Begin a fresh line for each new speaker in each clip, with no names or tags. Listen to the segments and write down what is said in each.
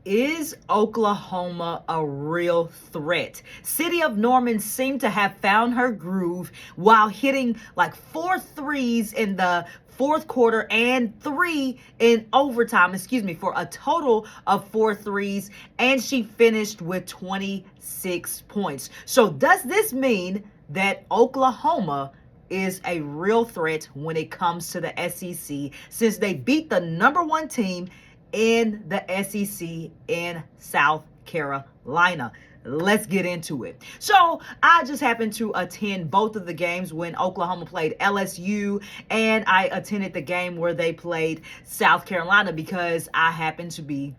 Is Oklahoma a real threat? City of Norman seemed to have found her groove while hitting like 4 threes in the fourth quarter and 3 in overtime, for a total of 4 threes, and she finished with 26 points. So does this mean that Oklahoma is a real threat when it comes to the SEC, since they beat the number one team in the SEC in South Carolina? Let's get into it. So I just happened to attend both of the games when Oklahoma played LSU, and I attended the game where they played South Carolina because I happened to be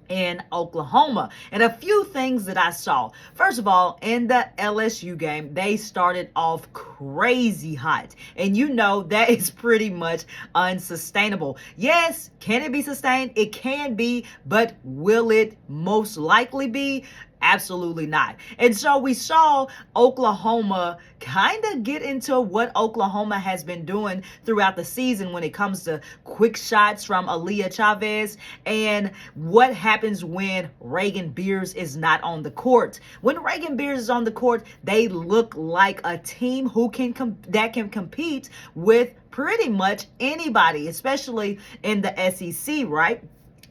in Oklahoma. And a few things that I saw. First of all, in the LSU game, they started off crazy hot. And you know that is pretty much unsustainable. Yes, can it be sustained? It can be, but will it most likely be? Absolutely not. And so we saw Oklahoma kind of get into what Oklahoma has been doing throughout the season when it comes to quick shots from Aaliyah Chavez and what happens when Reagan Beers is not on the court. When Reagan Beers is on the court, they look like a team who can compete with pretty much anybody, especially in the SEC, right?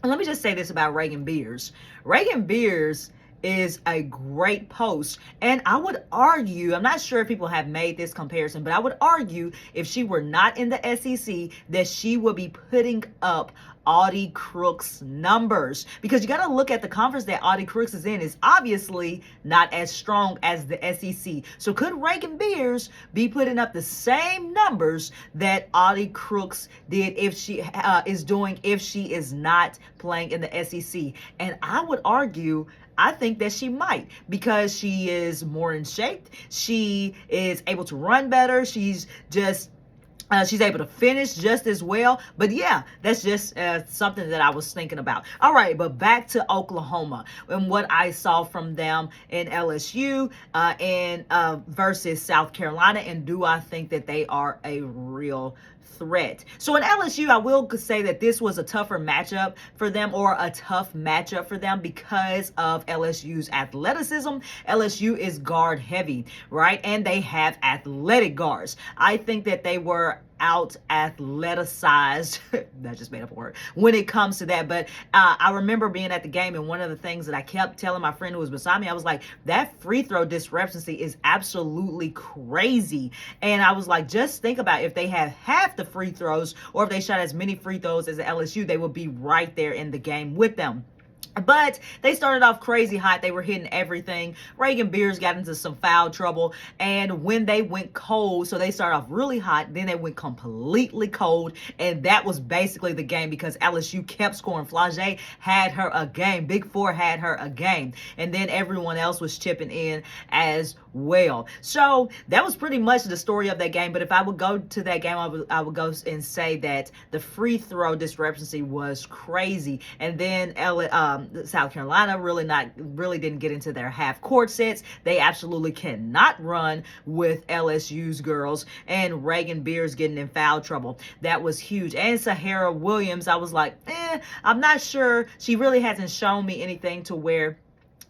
And let me just say this about Reagan Beers. Reagan Beers is a great post, and I would argue, I'm not sure if people have made this comparison, but I would argue if she were not in the SEC that she would be putting up Audie Crooks numbers, because you got to look at the conference that Audie Crooks is in is obviously not as strong as the SEC. So could Reagan Beers be putting up the same numbers that Audie Crooks did if she if she is not playing in the SEC? And I would argue, I think that she might, because she is more in shape. She is able to run better. She's able to finish just as well. But yeah, that's just something that I was thinking about. All right, but back to Oklahoma and what I saw from them in LSU versus South Carolina, and do I think that they are a real threat? So in LSU, I will say that this was a tougher matchup for them, or a tough matchup for them, because of LSU's athleticism. LSU is guard heavy, right? And they have athletic guards. I think that they were out athleticized. That just made up a word when it comes to that. But I remember being at the game, and one of the things that I kept telling my friend who was beside me, I was like, that free throw discrepancy is absolutely crazy. And I was like, just think about if they had half the free throws, or if they shot as many free throws as the LSU, they would be right there in the game with them. But they started off crazy hot. They were hitting everything. Reagan Beers got into some foul trouble. And when they went cold, so they started off really hot, then they went completely cold. And that was basically the game, because LSU kept scoring. Flage had her a game. Big Four had her a game. And then everyone else was chipping in as well. So that was pretty much the story of that game. But if I would go to that game, I would go and say that the free throw discrepancy was crazy. And then South Carolina really didn't get into their half court sets. They absolutely cannot run with LSU's girls, and Reagan Beers getting in foul trouble. That was huge. And Sahara Williams, I was like, I'm not sure. She really hasn't shown me anything to where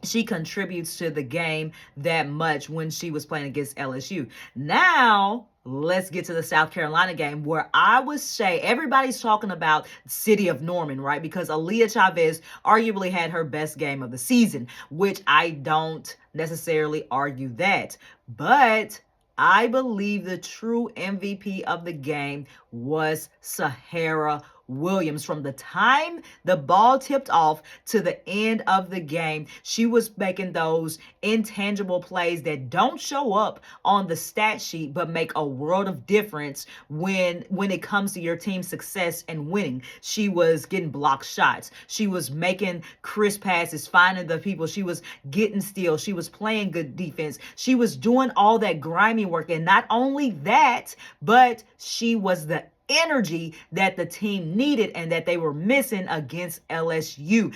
she contributes to the game that much when she was playing against LSU. Now, let's get to the South Carolina game, where I would say everybody's talking about City of Norman, right? Because Aaliyah Chavez arguably had her best game of the season, which I don't necessarily argue that. But I believe the true MVP of the game was Sahara Williams. From the time the ball tipped off to the end of the game, she was making those intangible plays that don't show up on the stat sheet, but make a world of difference when it comes to your team's success and winning. She was getting blocked shots. She was making crisp passes, finding the people. She was getting steals. She was playing good defense. She was doing all that grimy work. And not only that, but she was the energy that the team needed and that they were missing against LSU.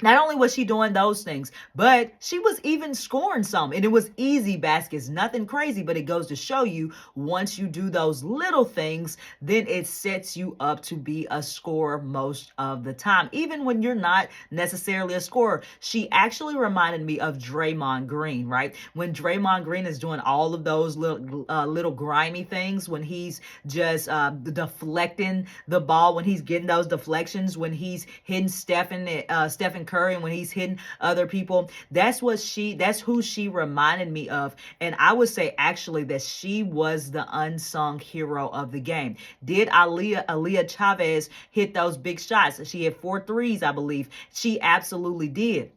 Not only was she doing those things, but she was even scoring some. And it was easy baskets, nothing crazy, but it goes to show you once you do those little things, then it sets you up to be a scorer most of the time. Even when you're not necessarily a scorer. She actually reminded me of Draymond Green, right? When Draymond Green is doing all of those little grimy things, when he's just deflecting the ball, when he's getting those deflections, when he's hitting Stephen Curry, and when he's hitting other people. That's who she reminded me of. And I would say actually that she was the unsung hero of the game. Did Aaliyah Chavez hit those big shots? She hit 4 threes, I believe. She absolutely did.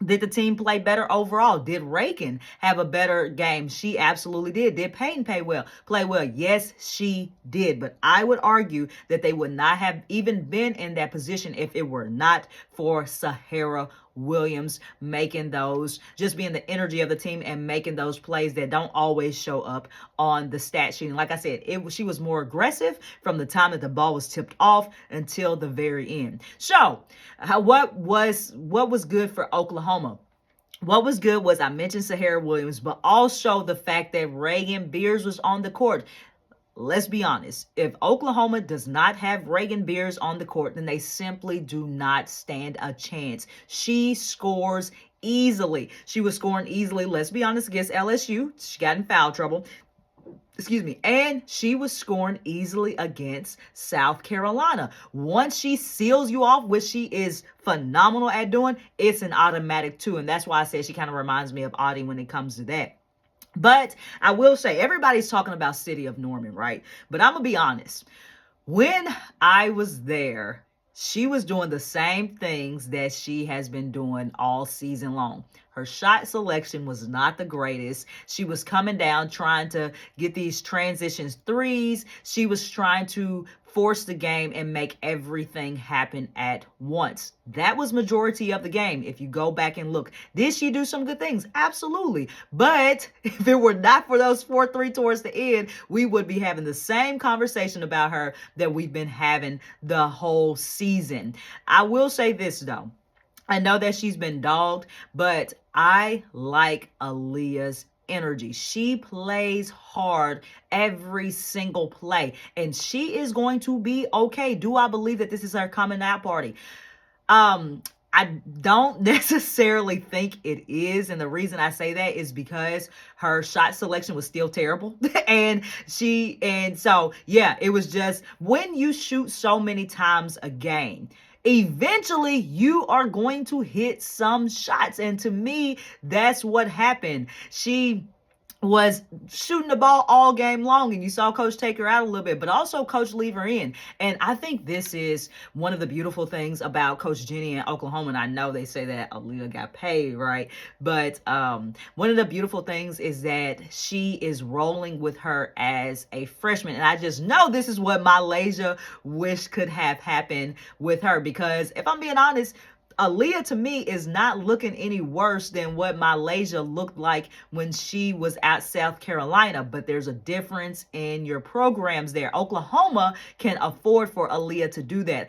Did the team play better overall? Did Reagan have a better game? She absolutely did. Did Payton play well? Yes, she did. But I would argue that they would not have even been in that position if it were not for Sahara Williams making those, just being the energy of the team and making those plays that don't always show up on the stat sheet. And like I said, she was more aggressive from the time that the ball was tipped off until the very end. So, what was good for Oklahoma? What was good was, I mentioned Sahara Williams, but also the fact that Reagan Beers was on the court. Let's be honest. If Oklahoma does not have Reagan Beers on the court, then they simply do not stand a chance. She scores easily. She was scoring easily, let's be honest, against LSU. She got in foul trouble. Excuse me. And she was scoring easily against South Carolina. Once she seals you off, which she is phenomenal at doing, it's an automatic 2. And that's why I said she kind of reminds me of Audie when it comes to that. But I will say, everybody's talking about City of Norman, right? But I'm going to be honest. When I was there, she was doing the same things that she has been doing all season long. Her shot selection was not the greatest. She was coming down trying to get these transitions threes. She was trying to force the game and make everything happen at once. That was majority of the game. If you go back and look, did she do some good things? Absolutely. But if it were not for those 4-3 towards the end, we would be having the same conversation about her that we've been having the whole season. I will say this though. I know that she's been dogged, but I like Aaliyah's energy. She plays hard every single play, and she is going to be okay. Do I believe that this is her coming out party? I don't necessarily think it is. And the reason I say that is because her shot selection was still terrible. and so, yeah, it was just, when you shoot so many times a game, eventually you are going to hit some shots. And to me, that's what happened. She was shooting the ball all game long, and you saw Coach take her out a little bit, but also Coach leave her in. And I think this is one of the beautiful things about Coach Jenny in Oklahoma. And I know they say that Aaliyah got paid, right? But one of the beautiful things is that she is rolling with her as a freshman. And I just know this is what Malaysia wish could have happened with her, because if I'm being honest, Aaliyah to me is not looking any worse than what Malaysia looked like when she was at South Carolina, but there's a difference in your programs there. Oklahoma can afford for Aaliyah to do that.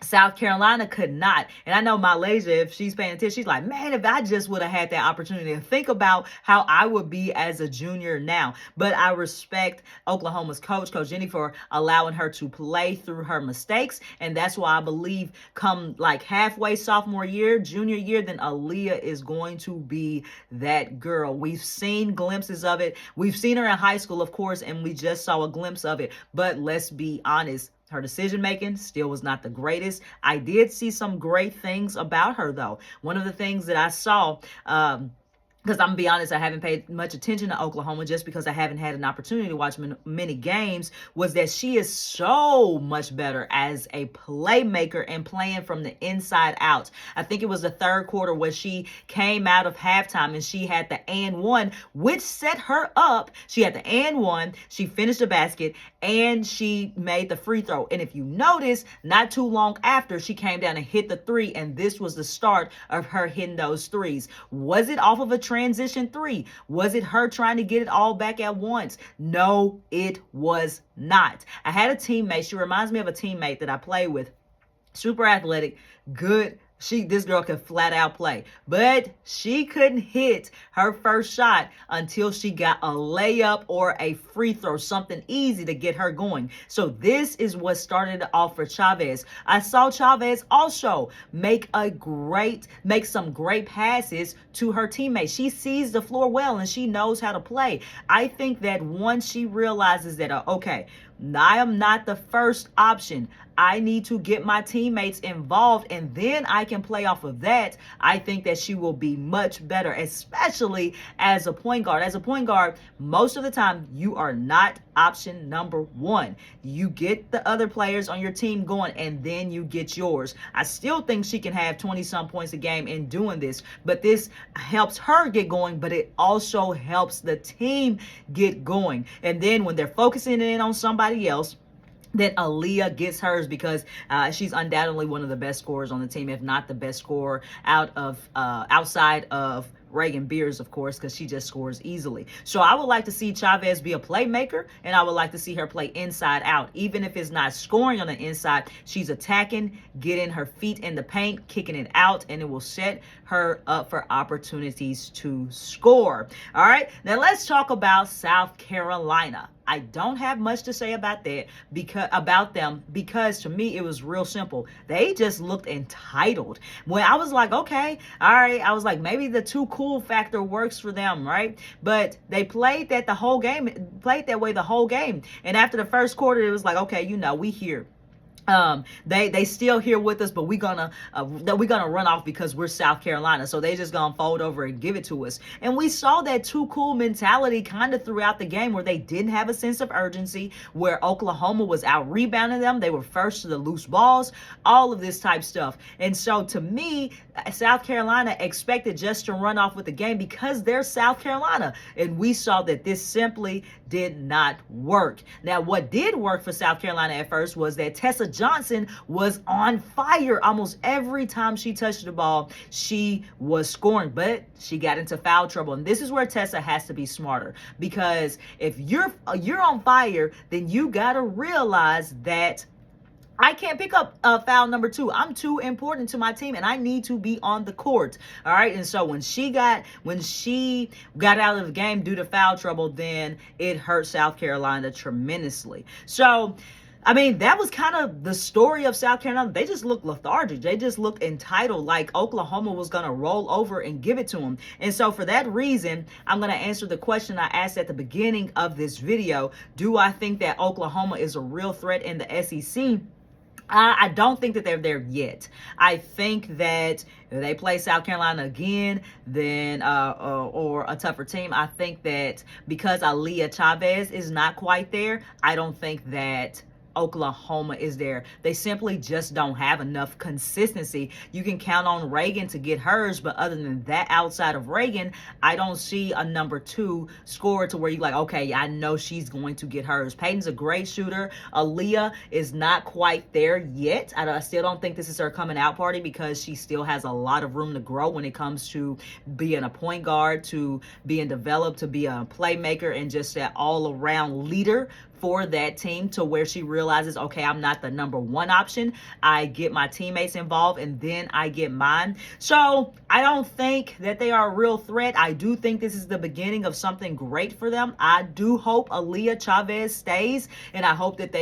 South Carolina could not. And I know Malaysia, if she's paying attention, she's like, man, if I just would have had that opportunity to think about how I would be as a junior now. But I respect Oklahoma's coach, Coach Jenny, for allowing her to play through her mistakes. And that's why I believe come like halfway sophomore year, junior year, then Aaliyah is going to be that girl. We've seen glimpses of it. We've seen her in high school, of course, and we just saw a glimpse of it. But let's be honest. Her decision making still was not the greatest. I did see some great things about her, though. One of the things that I saw, because I'm going to be honest, I haven't paid much attention to Oklahoma just because I haven't had an opportunity to watch many games, was that she is so much better as a playmaker and playing from the inside out. I think it was the third quarter where she came out of halftime and she had the and one, which set her up. She had the and one, she finished the basket, and she made the free throw. And if you notice, not too long after, she came down and hit the 3, and this was the start of her hitting those threes. Was it off of a transition 3? Was it her trying to get it all back at once? No, it was not. I had a teammate. She reminds me of a teammate that I play with. Super athletic, good This girl could flat out play, but she couldn't hit her first shot until she got a layup or a free throw, something easy to get her going. So this is what started it off for Chavez. I saw Chavez also make some great passes to her teammates. She sees the floor well and she knows how to play. I think that once she realizes that, okay, I am not the first option, I need to get my teammates involved and then I can play off of that, I think that she will be much better, especially as a point guard. As a point guard, most of the time, you are not option number one. You get the other players on your team going and then you get yours. I still think she can have 20-some points a game in doing this, but this helps her get going, but it also helps the team get going. And then when they're focusing in on somebody else, then Aaliyah gets hers because she's undoubtedly one of the best scorers on the team, if not the best scorer outside of Reagan Beers, of course, because she just scores easily. So I would like to see Chavez be a playmaker, and I would like to see her play inside out. Even if it's not scoring on the inside, she's attacking, getting her feet in the paint, kicking it out, and it will set her up for opportunities to score. All right, now let's talk about South Carolina. I don't have much to say about them because to me it was real simple. They just looked entitled. When I was like, okay, all right, I was like, maybe the too cool factor works for them, right? But they played that way the whole game. And after the first quarter, it was like, okay, we here. They still here with us, but we're gonna run off because we're South Carolina. So they just gonna fold over and give it to us. And we saw that too cool mentality kind of throughout the game, where they didn't have a sense of urgency, where Oklahoma was out rebounding them. They were first to the loose balls, all of this type stuff. And so to me, South Carolina expected just to run off with the game because they're South Carolina. And we saw that this simply did not work. Now, what did work for South Carolina at first was that Tessa Johnson was on fire. Almost every time she touched the ball, she was scoring, but she got into foul trouble. And this is where Tessa has to be smarter, because if you're on fire, then you got to realize that I can't pick up foul number 2. I'm too important to my team, and I need to be on the court. All right. And so when she got out of the game due to foul trouble, then it hurt South Carolina tremendously. So, I mean, that was kind of the story of South Carolina. They just looked lethargic. They just looked entitled, like Oklahoma was going to roll over and give it to them. And so for that reason, I'm going to answer the question I asked at the beginning of this video. Do I think that Oklahoma is a real threat in the SEC? I don't think that they're there yet. I think that if they play South Carolina again, then or a tougher team, I think that because Aaliyah Chavez is not quite there, I don't think that Oklahoma is there. They simply just don't have enough consistency. You can count on Reagan to get hers, but other than that, outside of Reagan, I don't see a number 2 scorer to where you're like, okay, I know she's going to get hers. Peyton's a great shooter. Aaliyah is not quite there yet. I still don't think this is her coming out party because she still has a lot of room to grow when it comes to being a point guard, to being developed, to be a playmaker, and just that all-around leader for that team, to where she realizes, okay, I'm not the number 1 option. I get my teammates involved and then I get mine. So I don't think that they are a real threat. I do think this is the beginning of something great for them. I do hope Aaliyah Chavez stays, and I hope that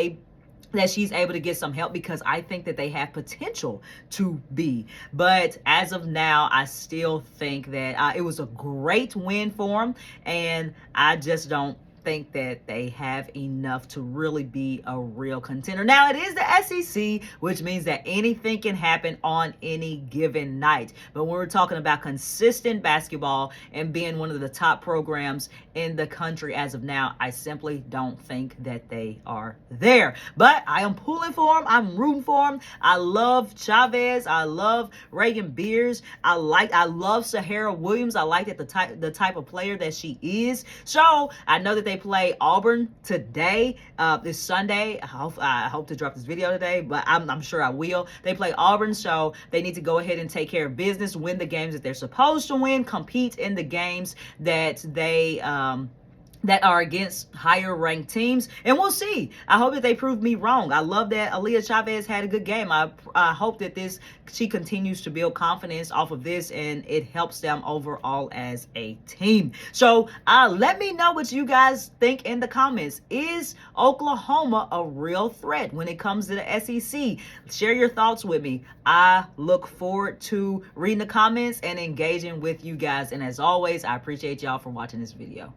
she's able to get some help, because I think that they have potential to be. But as of now, I still think that it was a great win for them, and I just don't think that they have enough to really be a real contender. Now, it is the SEC, which means that anything can happen on any given night. But when we're talking about consistent basketball and being one of the top programs in the country as of now, I simply don't think that they are there. But I am pulling for them. I'm rooting for them. I love Chavez. I love Reagan Beers. I love Sahara Williams. I like that the type of player that she is. So I know that they play Auburn today, this Sunday. I hope to drop this video today, but I'm sure I will. They play Auburn, so they need to go ahead and take care of business, win the games that they're supposed to win, compete in the games that they that are against higher ranked teams, and we'll see. I hope that they prove me wrong. I love that Aaliyah Chavez had a good game. I hope that she continues to build confidence off of this, and it helps them overall as a team. So let me know what you guys think in the comments. Is Oklahoma a real threat when it comes to the SEC? Share your thoughts with me. I look forward to reading the comments and engaging with you guys, and as always, I appreciate y'all for watching this video.